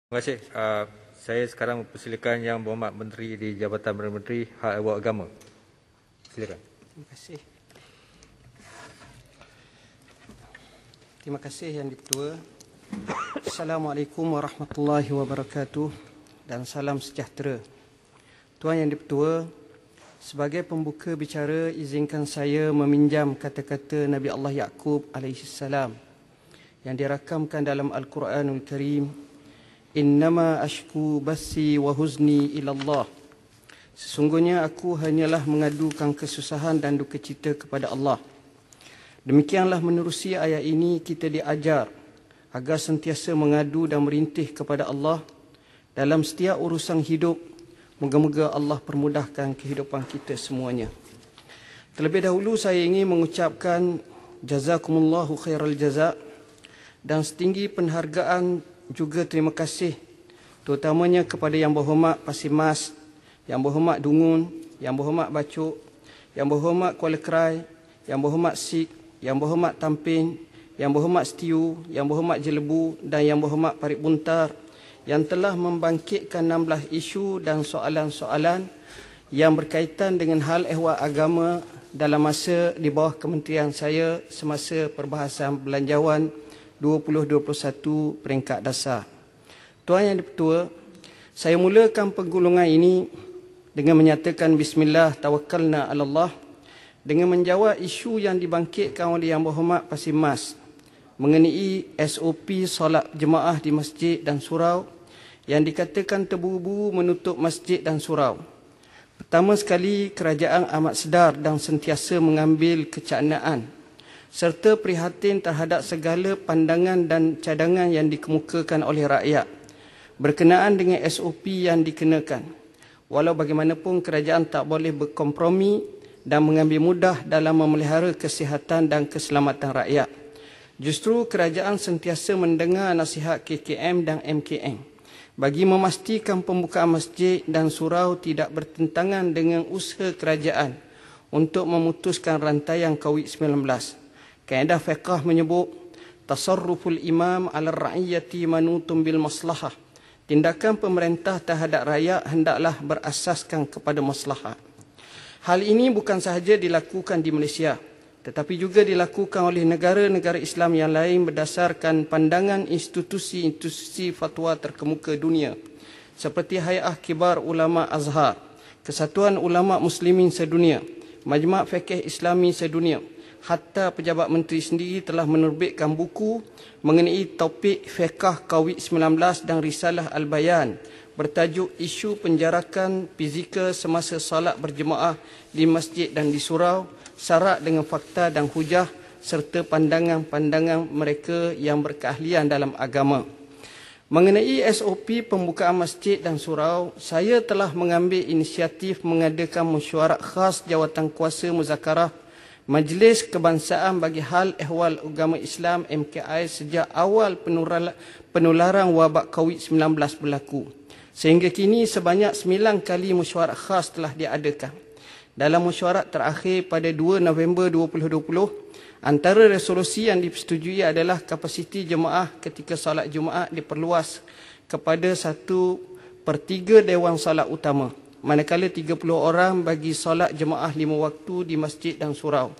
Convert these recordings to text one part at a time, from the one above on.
Terima kasih. Saya sekarang mempersilakan Yang Berhormat Menteri di Jabatan Perdana Menteri Hak Ehwal Agama. Silakan. Terima kasih. Terima kasih Yang Di-Pertua. Assalamualaikum warahmatullahi wabarakatuh dan salam sejahtera. Tuan Yang Di-Pertua, sebagai pembuka bicara, izinkan saya meminjam kata-kata Nabi Allah Yaqub alaihissalam yang dirakamkan dalam Al-Quranul Karim. Innama ashku basi wa huzni ilallah. Sesungguhnya aku hanyalah mengadukan kesusahan dan duka cita kepada Allah. Demikianlah menerusi ayat ini kita diajar agar sentiasa mengadu dan merintih kepada Allah dalam setiap urusan hidup. Moga-moga Allah permudahkan kehidupan kita semuanya. Terlebih dahulu saya ingin mengucapkan jazakumullahu khairal jaza dan setinggi penghargaan juga terima kasih terutamanya kepada Yang Berhormat Pasir Mas, Yang Berhormat Dungun, Yang Berhormat Bacok, Yang Berhormat Kuala Krai, Yang Berhormat Sik, Yang Berhormat Tampin, Yang Berhormat Setiu, Yang Berhormat Jelebu dan Yang Berhormat Parit Buntar yang telah membangkitkan 16 isu dan soalan-soalan yang berkaitan dengan hal ehwal agama dalam masa di bawah kementerian saya semasa perbahasan belanjawan 2021 peringkat dasar. Tuan Yang Di-Pertua, saya mulakan penggulungan ini dengan menyatakan Bismillah tawakkalna ala Allah dengan menjawab isu yang dibangkitkan oleh Yang Berhormat Pasir Mas mengenai SOP solat jemaah di masjid dan surau yang dikatakan terburu-buru menutup masjid dan surau. Pertama sekali, kerajaan amat sedar dan sentiasa mengambil kecaknaan serta prihatin terhadap segala pandangan dan cadangan yang dikemukakan oleh rakyat berkenaan dengan SOP yang dikenakan. Walau bagaimanapun, kerajaan tak boleh berkompromi dan mengambil mudah dalam memelihara kesihatan dan keselamatan rakyat. Justru kerajaan sentiasa mendengar nasihat KKM dan MKM bagi memastikan pembukaan masjid dan surau tidak bertentangan dengan usaha kerajaan untuk memutuskan rantaian COVID-19. Kaedah fiqh menyebut tasarruful imam ala ra'iyati manutun bil maslahah. Tindakan pemerintah terhadap rakyat hendaklah berasaskan kepada maslahah. Hal ini bukan sahaja dilakukan di Malaysia, tetapi juga dilakukan oleh negara-negara Islam yang lain berdasarkan pandangan institusi-institusi fatwa terkemuka dunia seperti Hay'ah Kibar Ulama Azhar, Kesatuan Ulama Muslimin Sedunia, Majma' Fiqh Islami Sedunia. Hatta pejabat menteri sendiri telah menerbitkan buku mengenai topik fiqh COVID-19 dan risalah Al-Bayan bertajuk isu penjarakan fizikal semasa solat berjemaah di masjid dan di surau, syarat dengan fakta dan hujah serta pandangan-pandangan mereka yang berkeahlian dalam agama. Mengenai SOP pembukaan masjid dan surau, saya telah mengambil inisiatif mengadakan mesyuarat khas Jawatankuasa Muzakarah Majlis Kebangsaan bagi Hal Ehwal Agama Islam MKI sejak awal penularan wabak COVID-19 berlaku. Sehingga kini sebanyak 9 kali mesyuarat khas telah diadakan. Dalam mesyuarat terakhir pada 2 November 2020, antara resolusi yang dipersetujui adalah kapasiti jemaah ketika solat Jumaat diperluas kepada 1/3 Dewan Solat Utama, manakala 30 orang bagi solat jemaah 5 waktu di masjid dan surau.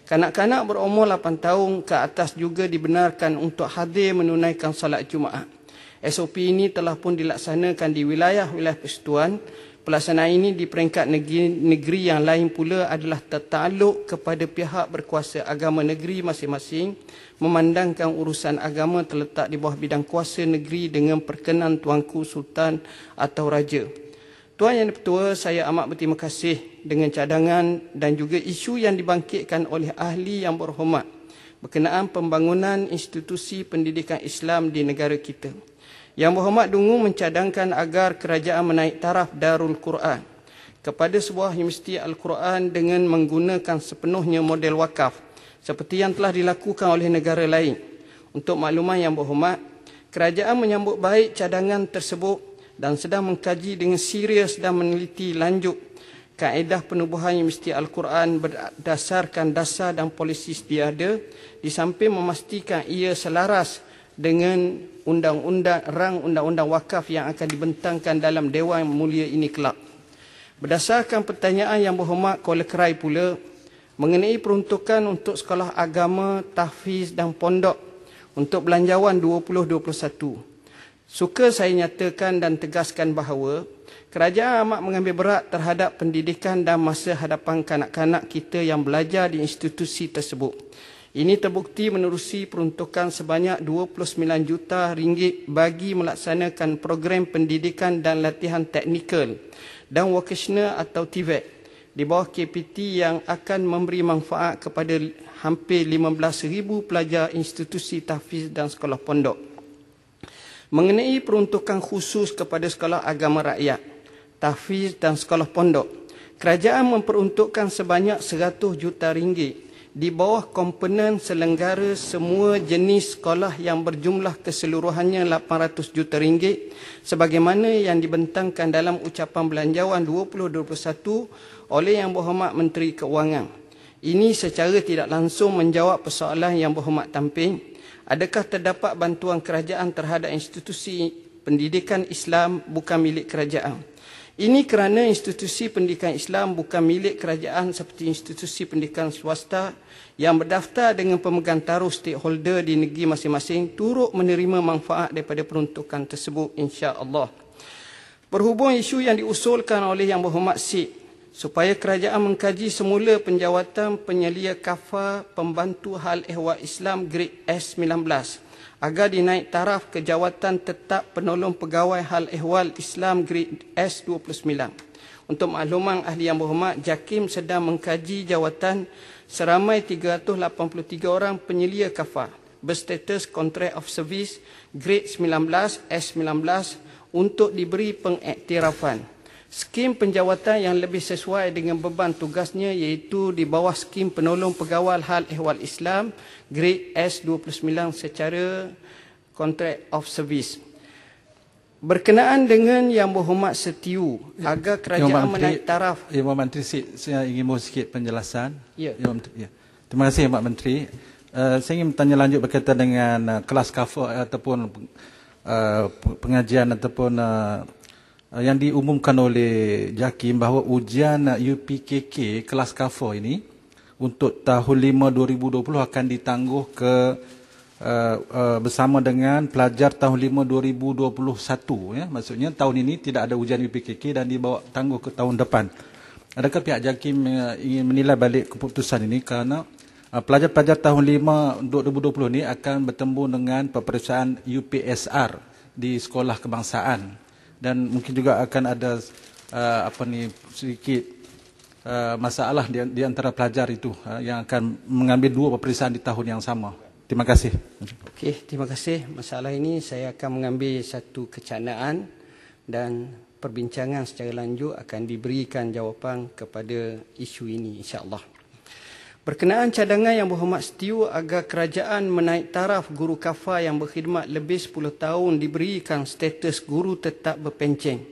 Kanak-kanak berumur 8 tahun ke atas juga dibenarkan untuk hadir menunaikan solat Jumaat. SOP ini telah pun dilaksanakan di wilayah-wilayah persekutuan. Pelaksanaan ini di peringkat negeri yang lain pula adalah tertakluk kepada pihak berkuasa agama negeri masing-masing, memandangkan urusan agama terletak di bawah bidang kuasa negeri dengan perkenan Tuanku Sultan atau Raja. Tuan Yang Di-Pertua, saya amat berterima kasih dengan cadangan dan juga isu yang dibangkitkan oleh ahli yang berhormat berkenaan pembangunan institusi pendidikan Islam di negara kita. Yang Berhormat Dungun mencadangkan agar kerajaan menaik taraf Darul Quran kepada sebuah universiti Al-Quran dengan menggunakan sepenuhnya model wakaf seperti yang telah dilakukan oleh negara lain. Untuk makluman Yang Berhormat, kerajaan menyambut baik cadangan tersebut dan sedang mengkaji dengan serius dan meneliti lanjut kaedah penubuhan Universiti Al-Quran berdasarkan dasar dan polisi sedia ada, di samping memastikan ia selaras dengan undang-undang wakaf yang akan dibentangkan dalam Dewan Mulia ini kelak. Berdasarkan pertanyaan yang berhormat Kuala Kerai pula mengenai peruntukan untuk sekolah agama, tahfiz dan pondok untuk belanjawan 2021. Suka saya nyatakan dan tegaskan bahawa kerajaan amat mengambil berat terhadap pendidikan dan masa hadapan kanak-kanak kita yang belajar di institusi tersebut. Ini terbukti menerusi peruntukan sebanyak RM29 juta bagi melaksanakan program pendidikan dan latihan teknikal dan vocational atau TVET di bawah KPT yang akan memberi manfaat kepada hampir 15,000 pelajar institusi tahfiz dan sekolah pondok. Mengenai peruntukan khusus kepada sekolah agama rakyat, tahfiz dan sekolah pondok, kerajaan memperuntukkan sebanyak RM100 juta di bawah komponen selenggara semua jenis sekolah yang berjumlah keseluruhannya RM800 juta sebagaimana yang dibentangkan dalam ucapan belanjawan 2021 oleh Yang Berhormat Menteri Keuangan. Ini secara tidak langsung menjawab persoalan Yang Berhormat Tamping, adakah terdapat bantuan kerajaan terhadap institusi pendidikan Islam bukan milik kerajaan? Ini kerana institusi pendidikan Islam bukan milik kerajaan seperti institusi pendidikan swasta yang berdaftar dengan pemegang taruh stakeholder di negeri masing-masing turut menerima manfaat daripada peruntukan tersebut insya-Allah. Berhubung isu yang diusulkan oleh Yang Berhormat Sik supaya kerajaan mengkaji semula penjawatan penyelia kafar pembantu hal ehwal Islam grade S19 agar dinaik taraf ke jawatan tetap penolong pegawai hal ehwal Islam grade S29. Untuk makluman ahli Yang Berhormat, JAKIM sedang mengkaji jawatan seramai 383 orang penyelia kafar berstatus Contract of Service grade 19 S19 untuk diberi pengiktirafan. Skim penjawatan yang lebih sesuai dengan beban tugasnya iaitu di bawah skim penolong pegawai hal ehwal Islam grade S29 secara Contract of Service. Berkenaan dengan Yang Berhormat setiu agar kerajaan menaik taraf. Yang Berhormat Menteri, saya ingin mohon sikit penjelasan. Ya. Terima kasih Yang Berhormat Menteri. Saya ingin bertanya lanjut berkaitan dengan kelas kafar ataupun pengajian ataupun yang diumumkan oleh JAKIM bahawa ujian UPKK kelas kafar ini untuk tahun 5 2020 akan ditangguh ke bersama dengan pelajar tahun 5 2021 ya. Maksudnya tahun ini tidak ada ujian UPKK dan dibawa tangguh ke tahun depan. Adakah pihak JAKIM ingin menilai balik keputusan ini kerana pelajar-pelajar tahun 5 2020 ini akan bertemu dengan peperiksaan UPSR di sekolah kebangsaan dan mungkin juga akan ada sedikit masalah di antara pelajar itu yang akan mengambil dua peperiksaan di tahun yang sama. Terima kasih. Okey, terima kasih. Masalah ini saya akan mengambil satu kecanaan dan perbincangan secara lanjut akan diberikan jawapan kepada isu ini insya-Allah. Berkenaan cadangan Yang Berhormat setiu agar kerajaan menaik taraf guru kafar yang berkhidmat lebih 10 tahun diberikan status guru tetap berpencen.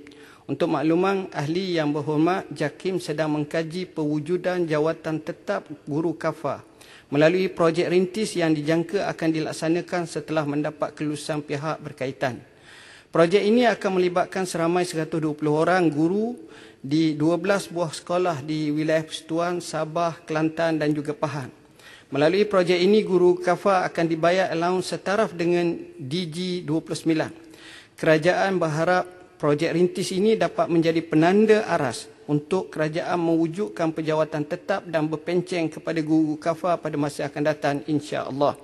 Untuk makluman ahli Yang Berhormat, JAKIM sedang mengkaji pewujudan jawatan tetap guru kafar melalui projek rintis yang dijangka akan dilaksanakan setelah mendapat kelulusan pihak berkaitan. Projek ini akan melibatkan seramai 120 orang guru di 12 buah sekolah di wilayah Persekutuan, Sabah, Kelantan dan juga Pahang. Melalui projek ini, guru kafar akan dibayar allowance setaraf dengan DG29. Kerajaan berharap projek rintis ini dapat menjadi penanda aras untuk kerajaan mewujudkan penjawatan tetap dan berpencen kepada guru kafar pada masa akan datang insya-Allah.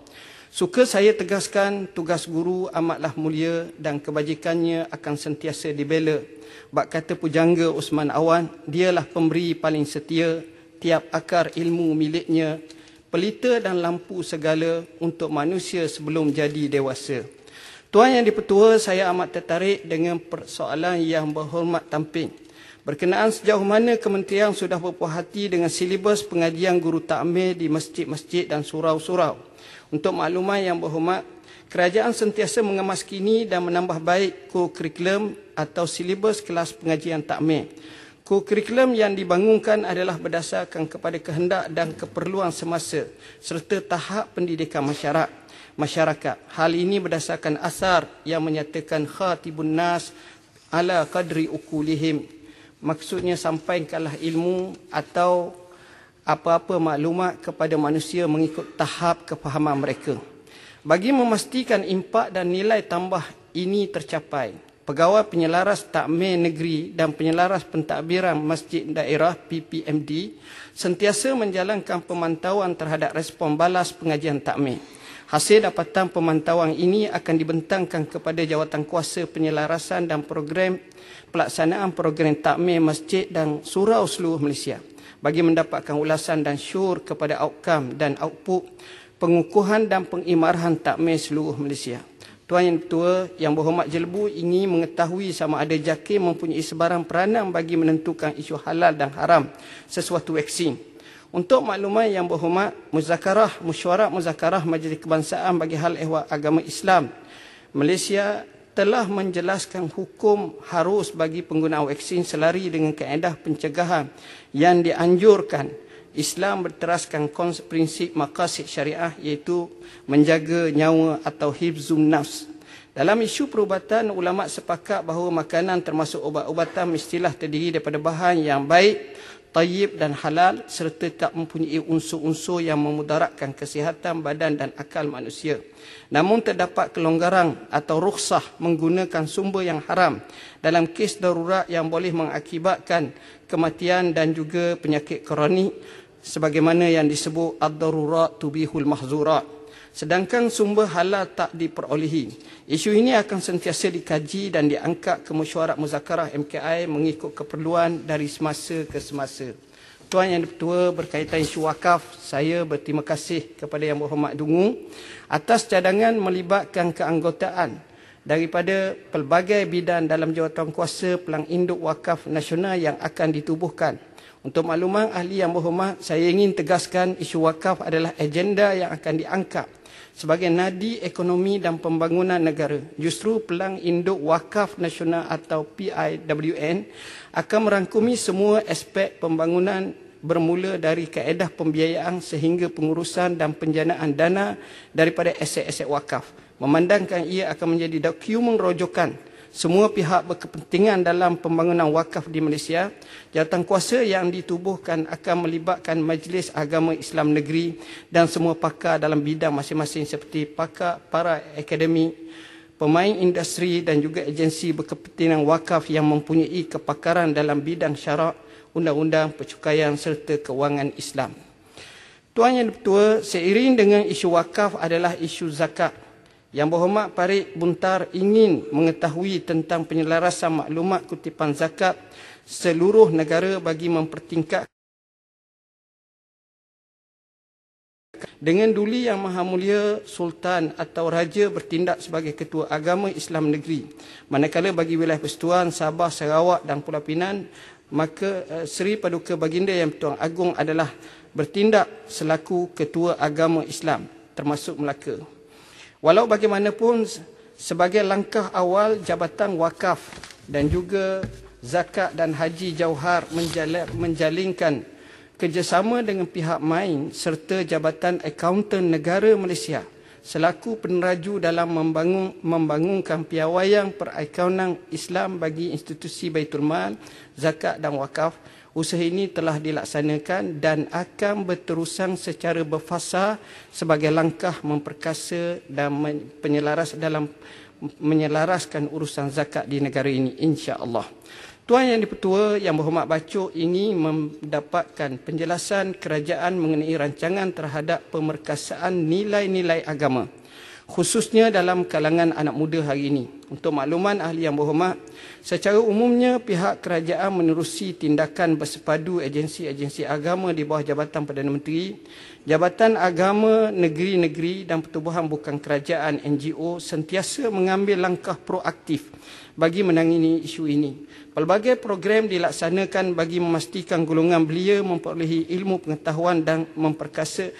Suka saya tegaskan tugas guru amatlah mulia dan kebajikannya akan sentiasa dibela. Bak kata pujangga Osman Awan, dialah pemberi paling setia, tiap akar ilmu miliknya, pelita dan lampu segala untuk manusia sebelum jadi dewasa. Tuan Yang Dipertua, saya amat tertarik dengan persoalan Yang Berhormat Tamping. Berkenaan sejauh mana kementerian sudah berpuas hati dengan silibus pengajian guru takmir di masjid-masjid dan surau-surau. Untuk makluman Yang Berhormat, kerajaan sentiasa mengemas kini dan menambah baik kurikulum atau silibus kelas pengajian takmir. Kurikulum yang dibangunkan adalah berdasarkan kepada kehendak dan keperluan semasa serta tahap pendidikan masyarakat. masyarakat. Hal ini berdasarkan asar yang menyatakan khatibun nas ala qadri ukulihim. Maksudnya sampaikanlah ilmu atau apa-apa maklumat kepada manusia mengikut tahap kefahaman mereka. Bagi memastikan impak dan nilai tambah ini tercapai, Pegawai Penyelaras Takmir Negeri dan Penyelaras Pentadbiran Masjid Daerah PPMD sentiasa menjalankan pemantauan terhadap respon balas pengajian takmir. Hasil dapatan pemantauan ini akan dibentangkan kepada Jawatankuasa Penyelarasan dan Program Pelaksanaan Program Takmir Masjid dan Surau seluruh Malaysia bagi mendapatkan ulasan dan syur kepada outcome dan output pengukuhan dan pengimarahan takmir seluruh Malaysia. Tuan Yang Ketua Yang Berhormat Jelebu ingin mengetahui sama ada JAKIM mempunyai sebarang peranan bagi menentukan isu halal dan haram sesuatu vaksin. Untuk makluman Yang Berhormat, Mesyuarat Muzakarah Majlis Kebangsaan bagi Hal Ehwal Agama Islam Malaysia telah menjelaskan hukum harus bagi penggunaan vaksin selari dengan kaedah pencegahan yang dianjurkan. Islam berteraskan prinsip maqasid syariah iaitu menjaga nyawa atau hifzun nafs. Dalam isu perubatan, ulama sepakat bahawa makanan termasuk ubat-ubatan mestilah terdiri daripada bahan yang baik, tayyib dan halal serta tak mempunyai unsur-unsur yang memudaratkan kesihatan badan dan akal manusia. Namun terdapat kelonggaran atau rukhsah menggunakan sumber yang haram dalam kes darurat yang boleh mengakibatkan kematian dan juga penyakit kronik sebagaimana yang disebut ad-darurat tubihul mahzurat. Sedangkan sumber halal tak diperolehi. Isu ini akan sentiasa dikaji dan diangkat ke Mesyuarat Muzakarah MKI mengikut keperluan dari semasa ke semasa. Tuan Yang Ketua, berkaitan isu wakaf, saya berterima kasih kepada Yang Berhormat Dungu atas cadangan melibatkan keanggotaan daripada pelbagai bidang dalam Jawatankuasa Pelang Induk Wakaf Nasional yang akan ditubuhkan. Untuk makluman ahli yang berhormat, saya ingin tegaskan isu wakaf adalah agenda yang akan diangkat sebagai nadi ekonomi dan pembangunan negara. Justru Pelang Induk Wakaf Nasional atau PIWN akan merangkumi semua aspek pembangunan bermula dari kaedah pembiayaan sehingga pengurusan dan penjanaan dana daripada aset-aset wakaf. Memandangkan ia akan menjadi dokumen rujukan semua pihak berkepentingan dalam pembangunan wakaf di Malaysia. Jawatankuasa yang ditubuhkan akan melibatkan Majlis Agama Islam Negeri dan semua pakar dalam bidang masing-masing seperti pakar, para akademik, pemain industri dan juga agensi berkepentingan wakaf yang mempunyai kepakaran dalam bidang syarak, undang-undang, percukaian serta kewangan Islam. Tuan Yang Ketua, seiring dengan isu wakaf adalah isu zakat. Yang Berhormat Parik Buntar ingin mengetahui tentang penyelarasan maklumat kutipan zakat seluruh negara bagi mempertingkatkan dengan duli Yang Maha Mulia Sultan atau Raja bertindak sebagai Ketua Agama Islam Negeri. Manakala bagi wilayah Persekutuan Sabah, Sarawak dan Pulau Pinang, maka Seri Paduka Baginda Yang Pertuan Agong adalah bertindak selaku Ketua Agama Islam termasuk Melaka. Walau bagaimanapun, sebagai langkah awal Jabatan Wakaf dan juga Zakat dan Haji Jauhar menjalinkan kerjasama dengan pihak main serta Jabatan Akauntan Negara Malaysia selaku peneraju dalam membangunkan piawaian perakaunan Islam bagi institusi Baitul Mal, Zakat dan Wakaf. Usaha ini telah dilaksanakan dan akan berterusan secara berfasa sebagai langkah memperkasa dan menyelaraskan urusan zakat di negara ini, insya-Allah. Tuan Yang Dipertua Yang Berhormat Bacok ingin mendapatkan penjelasan kerajaan mengenai rancangan terhadap pemerkasaan nilai-nilai agama, khususnya dalam kalangan anak muda hari ini. Untuk makluman ahli yang berhormat, secara umumnya pihak kerajaan menerusi tindakan bersepadu agensi-agensi agama di bawah Jabatan Perdana Menteri, Jabatan Agama Negeri-Negeri dan Pertubuhan Bukan Kerajaan NGO sentiasa mengambil langkah proaktif bagi menangani isu ini. Pelbagai program dilaksanakan bagi memastikan golongan belia memperolehi ilmu pengetahuan dan memperkasa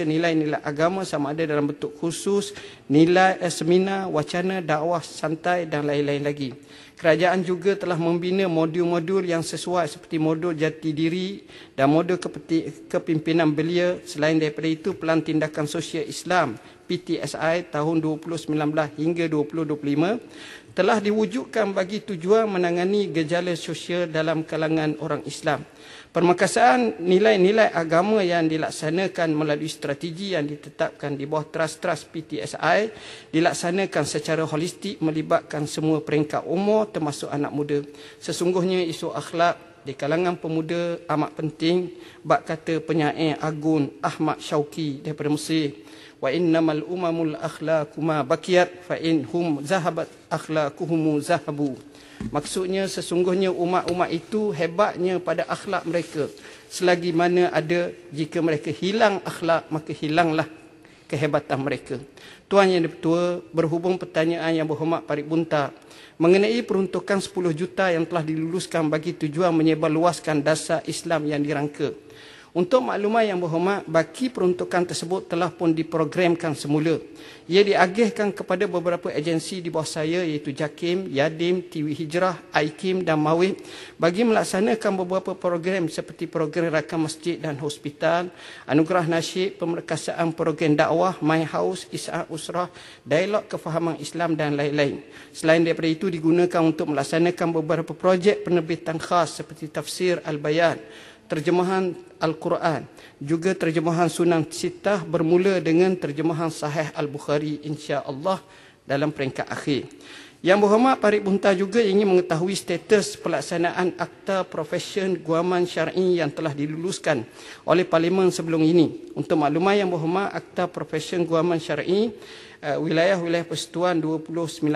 nilai-nilai agama sama ada dalam bentuk khusus, nilai seminar, wacana dakwah santai dan lain-lain lagi. Kerajaan juga telah membina modul-modul yang sesuai seperti modul jati diri dan modul kepimpinan belia. Selain daripada itu, Pelan Tindakan Sosial Islam PTSI tahun 2019 hingga 2025 telah diwujudkan bagi tujuan menangani gejala sosial dalam kalangan orang Islam. Permekasaan nilai-nilai agama yang dilaksanakan melalui strategi yang ditetapkan di bawah Trust PTSI dilaksanakan secara holistik melibatkan semua peringkat umur termasuk anak muda. Sesungguhnya isu akhlak di kalangan pemuda amat penting. Bab kata penyair Agun Ahmad Syauqi daripada Mesir, wa innamal umamul akhlaqu ma baqiyat fa in hum zahabat akhlaquhum zahabu. Maksudnya sesungguhnya umat-umat itu hebatnya pada akhlak mereka. Selagi mana ada, jika mereka hilang akhlak, maka hilanglah kehebatan mereka. Tuan Yang Dipertua, berhubung pertanyaan yang berhormat Parit Bunta mengenai peruntukan 10 juta yang telah diluluskan bagi tujuan menyebarluaskan dasar Islam yang dirangka. Untuk maklumat yang berhormat, baki peruntukan tersebut telah pun diprogramkan semula. Ia diagihkan kepada beberapa agensi di bawah saya iaitu JAKIM, YADIM, TV Hijrah, IKIM dan MAWID bagi melaksanakan beberapa program seperti program rakam masjid dan hospital, anugerah nasyid, pemerkasaan program dakwah, My House, Is'ah Usrah, dialog kefahaman Islam dan lain-lain. Selain daripada itu digunakan untuk melaksanakan beberapa projek penerbitan khas seperti tafsir Al-Bayan, terjemahan Al-Quran, juga terjemahan Sunan Sittah bermula dengan terjemahan Sahih Al-Bukhari insya-Allah dalam peringkat akhir. Yang berhormat Parit Bunta juga ingin mengetahui status pelaksanaan Akta Profession Guaman Syar'i yang telah diluluskan oleh Parlimen sebelum ini. Untuk maklumat yang berhormat, Akta Profession Guaman Syar'i wilayah-wilayah Persekutuan 2019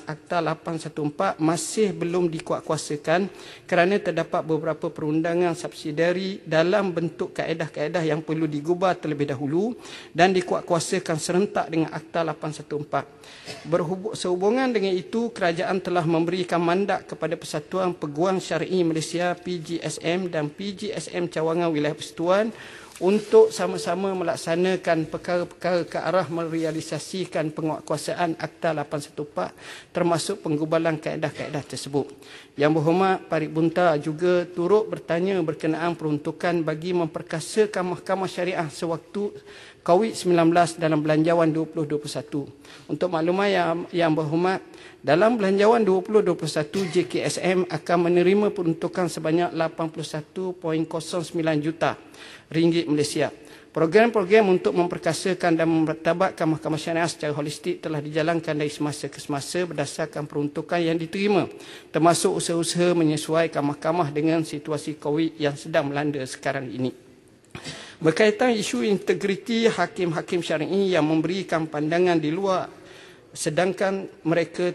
Akta 814 masih belum dikuatkuasakan kerana terdapat beberapa perundangan subsidiari dalam bentuk kaedah-kaedah yang perlu digubah terlebih dahulu dan dikuatkuasakan serentak dengan Akta 814. Sehubungan dengan itu, kerajaan telah memberikan mandat kepada Persatuan Peguam Syar'i Malaysia PGSM dan PGSM Cawangan Wilayah Persekutuan untuk sama-sama melaksanakan perkara-perkara ke arah merealisasikan penguatkuasaan Akta 814 termasuk penggubalan kaedah-kaedah tersebut. Yang berhormat Parit Bunta juga turut bertanya berkenaan peruntukan bagi memperkasakan mahkamah syariah sewaktu COVID-19 dalam Belanjawan 2021. Untuk maklumat yang berhormat, dalam Belanjawan 2021 JKSM akan menerima peruntukan sebanyak 81.09 juta ringgit Malaysia. Program-program untuk memperkasakan dan memartabatkan mahkamah syariah secara holistik telah dijalankan dari semasa ke semasa berdasarkan peruntukan yang diterima, termasuk usaha-usaha menyesuaikan mahkamah dengan situasi COVID yang sedang melanda sekarang ini. Berkaitan isu integriti hakim-hakim syar'i yang memberikan pandangan di luar sedangkan mereka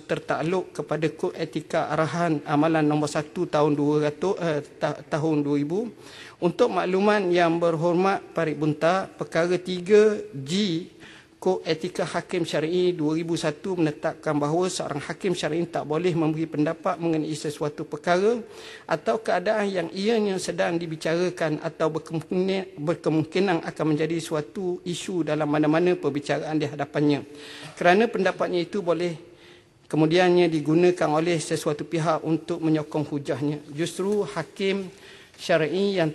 tertakluk kepada Kod Etika Arahan Amalan nombor 1 tahun 2000. Untuk makluman yang berhormat Parit Bunta, perkara 3G Kod Etika Hakim Syar'i 2001 menetapkan bahawa seorang hakim syar'i tak boleh memberi pendapat mengenai sesuatu perkara atau keadaan yang ianya sedang dibicarakan atau berkemungkinan akan menjadi suatu isu dalam mana-mana perbicaraan di hadapannya. Kerana pendapatnya itu boleh kemudiannya digunakan oleh sesuatu pihak untuk menyokong hujahnya. Justru hakim syar'i yang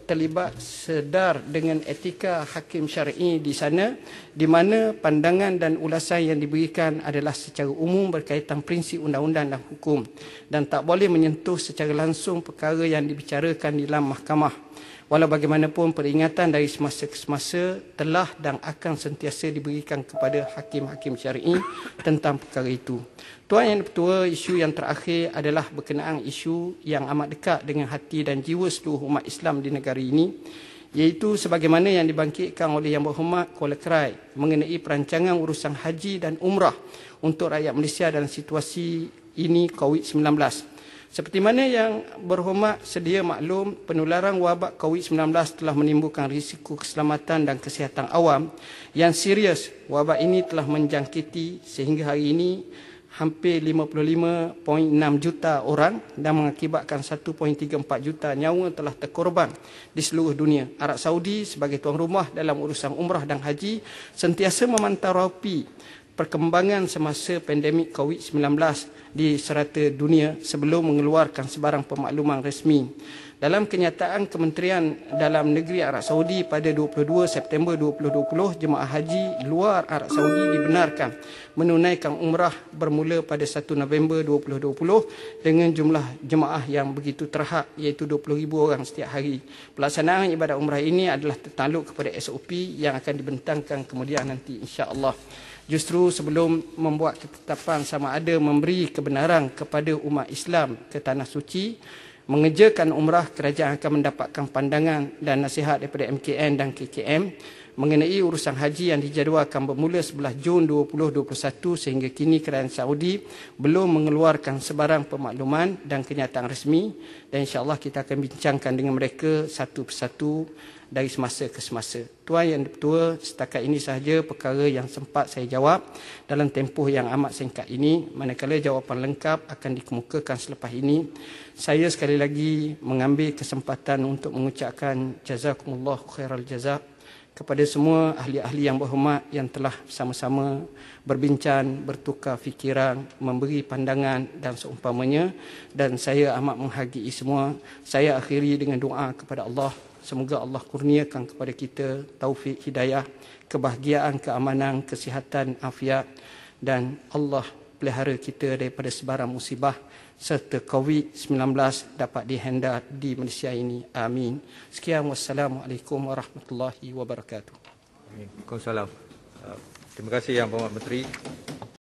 terlibat sedar dengan etika hakim syar'i di sana, di mana pandangan dan ulasan yang diberikan adalah secara umum berkaitan prinsip undang-undang dan hukum dan tak boleh menyentuh secara langsung perkara yang dibicarakan di dalam mahkamah. Walau bagaimanapun, peringatan dari semasa ke semasa telah dan akan sentiasa diberikan kepada hakim-hakim syar'i tentang perkara itu. Tuan Yang Dipertua, isu yang terakhir adalah berkenaan isu yang amat dekat dengan hati dan jiwa seluruh umat Islam di negara ini, iaitu sebagaimana yang dibangkitkan oleh Yang Berhormat Kuala Krai mengenai perancangan urusan haji dan umrah untuk rakyat Malaysia dalam situasi ini COVID-19. Seperti mana Yang Berhormat sedia maklum, penularan wabak COVID-19 telah menimbulkan risiko keselamatan dan kesihatan awam yang serius. Wabak ini telah menjangkiti sehingga hari ini hampir 55.6 juta orang dan mengakibatkan 1.34 juta nyawa telah terkorban di seluruh dunia. Arab Saudi sebagai tuan rumah dalam urusan umrah dan haji sentiasa memantau rapi perkembangan semasa pandemik COVID-19 di serata dunia sebelum mengeluarkan sebarang pemakluman resmi. Dalam kenyataan Kementerian Dalam Negeri Arab Saudi pada 22 September 2020, jemaah haji luar Arab Saudi dibenarkan menunaikan umrah bermula pada 1 November 2020 dengan jumlah jemaah yang begitu terhad, iaitu 20,000 orang setiap hari. Pelaksanaan ibadat umrah ini adalah tertakluk kepada SOP yang akan dibentangkan kemudian nanti, insya-Allah. Justru sebelum membuat ketetapan sama ada memberi kebenaran kepada umat Islam ke Tanah Suci, mengerjakan umrah, kerajaan akan mendapatkan pandangan dan nasihat daripada MKN dan KKM mengenai urusan haji yang dijadualkan bermula 11 Jun 2021 sehingga kini kerajaan Saudi belum mengeluarkan sebarang pemakluman dan kenyataan resmi, dan insya-Allah kita akan bincangkan dengan mereka satu persatu dari semasa ke semasa. Tuan Yang Dipertua, setakat ini sahaja perkara yang sempat saya jawab dalam tempoh yang amat singkat ini. Manakala jawapan lengkap akan dikemukakan selepas ini. Saya sekali lagi mengambil kesempatan untuk mengucapkan jazakumullah khairal jazak kepada semua ahli-ahli yang berhormat yang telah sama-sama berbincang, bertukar fikiran, memberi pandangan dan seumpamanya, dan saya amat menghargai semua. Saya akhiri dengan doa kepada Allah. Semoga Allah kurniakan kepada kita taufik, hidayah, kebahagiaan, keamanan, kesihatan, afiat, dan Allah pelihara kita daripada sebarang musibah serta COVID-19 dapat dihandle di Malaysia ini. Amin. Sekian, wassalamualaikum warahmatullahi wabarakatuh. Waalaikumsalam. Terima kasih Yang Berhormat Menteri.